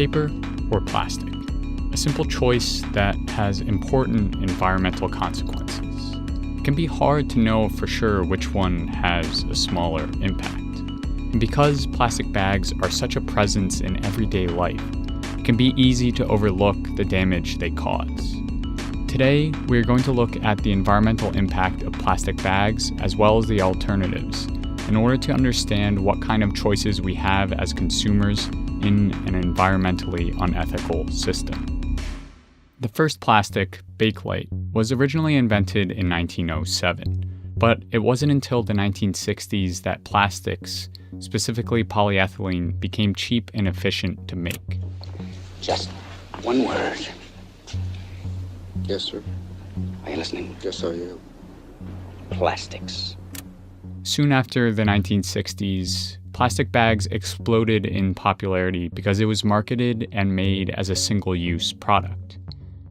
paper or plastic? A simple choice that has important environmental consequences. It can be hard to know for sure which one has a smaller impact. And because plastic bags are such a presence in everyday life, it can be easy to overlook the damage they cause. Today, we're going to look at the environmental impact of plastic bags as well as the alternatives in order to understand what kind of choices we have as consumers in an environmentally unethical system. The first plastic, Bakelite, was originally invented in 1907, but it wasn't until the 1960s that plastics, specifically polyethylene, became cheap and efficient to make. Just one word. Yes, sir. Are you listening? Yes, I am. Plastics. Soon after the 1960s, plastic bags exploded in popularity because it was marketed and made as a single-use product.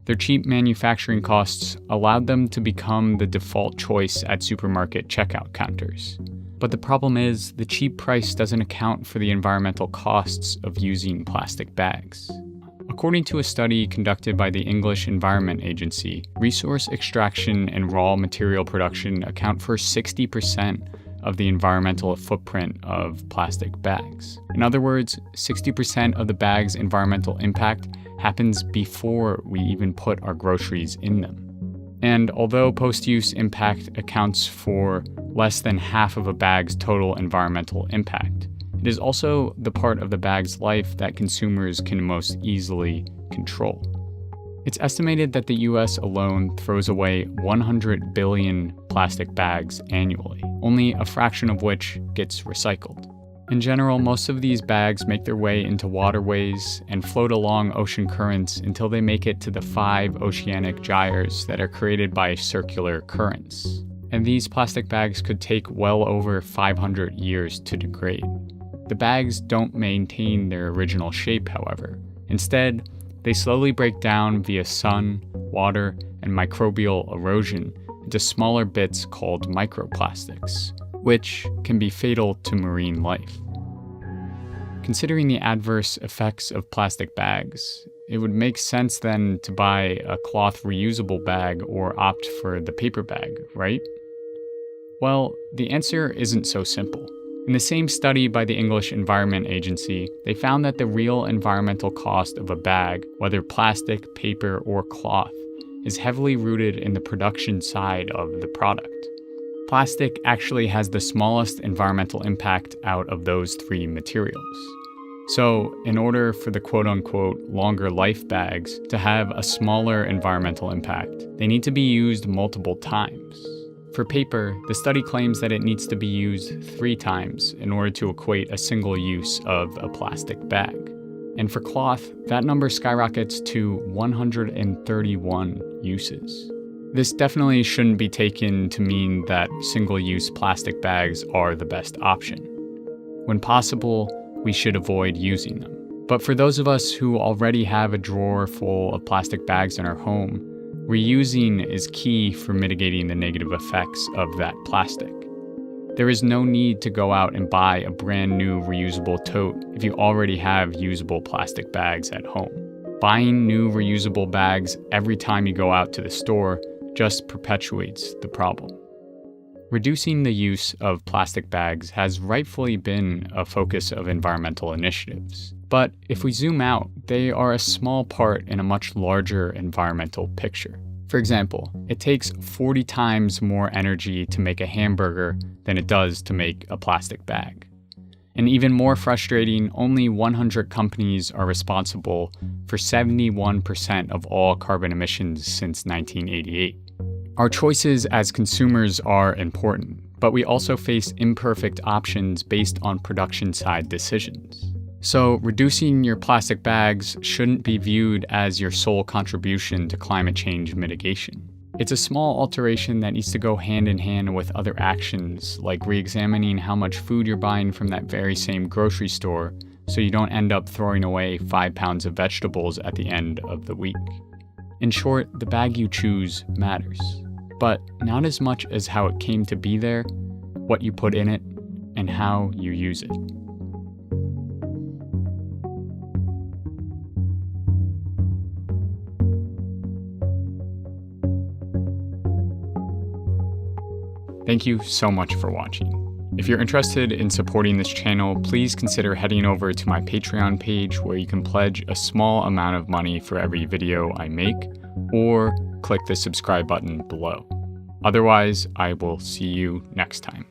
Their cheap manufacturing costs allowed them to become the default choice at supermarket checkout counters. But the problem is, the cheap price doesn't account for the environmental costs of using plastic bags. According to a study conducted by the English Environment Agency, resource extraction and raw material production account for 60% of the environmental footprint of plastic bags. In other words, 60% of the bag's environmental impact happens before we even put our groceries in them. And although post-use impact accounts for less than half of a bag's total environmental impact, it is also the part of the bag's life that consumers can most easily control. It's estimated that the US alone throws away 100 billion plastic bags annually, only a fraction of which gets recycled. In general, most of these bags make their way into waterways and float along ocean currents until they make it to the 5 oceanic gyres that are created by circular currents. And these plastic bags could take well over 500 years to degrade. The bags don't maintain their original shape, however. Instead, they slowly break down via sun, water, and microbial erosion into smaller bits called microplastics, which can be fatal to marine life. Considering the adverse effects of plastic bags, it would make sense then to buy a cloth reusable bag or opt for the paper bag, right? Well, the answer isn't so simple. In the same study by the English Environment Agency, they found that the real environmental cost of a bag, whether plastic, paper, or cloth, is heavily rooted in the production side of the product. Plastic actually has the smallest environmental impact out of those 3 materials. So, in order for the quote-unquote longer life bags to have a smaller environmental impact, they need to be used multiple times. For paper, the study claims that it needs to be used 3 times in order to equate a single use of a plastic bag. And for cloth, that number skyrockets to 131 uses. This definitely shouldn't be taken to mean that single-use plastic bags are the best option. When possible, we should avoid using them. But for those of us who already have a drawer full of plastic bags in our home, reusing is key for mitigating the negative effects of that plastic. There is no need to go out and buy a brand new reusable tote if you already have usable plastic bags at home. Buying new reusable bags every time you go out to the store just perpetuates the problem. Reducing the use of plastic bags has rightfully been a focus of environmental initiatives. But if we zoom out, they are a small part in a much larger environmental picture. For example, it takes 40 times more energy to make a hamburger than it does to make a plastic bag. And even more frustrating, only 100 companies are responsible for 71% of all carbon emissions since 1988. Our choices as consumers are important, but we also face imperfect options based on production side decisions. So reducing your plastic bags shouldn't be viewed as your sole contribution to climate change mitigation. It's a small alteration that needs to go hand in hand with other actions, like re-examining how much food you're buying from that very same grocery store so you don't end up throwing away 5 pounds of vegetables at the end of the week. In short, the bag you choose matters, but not as much as how it came to be there, what you put in it, and how you use it. Thank you so much for watching. If you're interested in supporting this channel, please consider heading over to my Patreon page where you can pledge a small amount of money for every video I make, or click the subscribe button below. Otherwise, I will see you next time.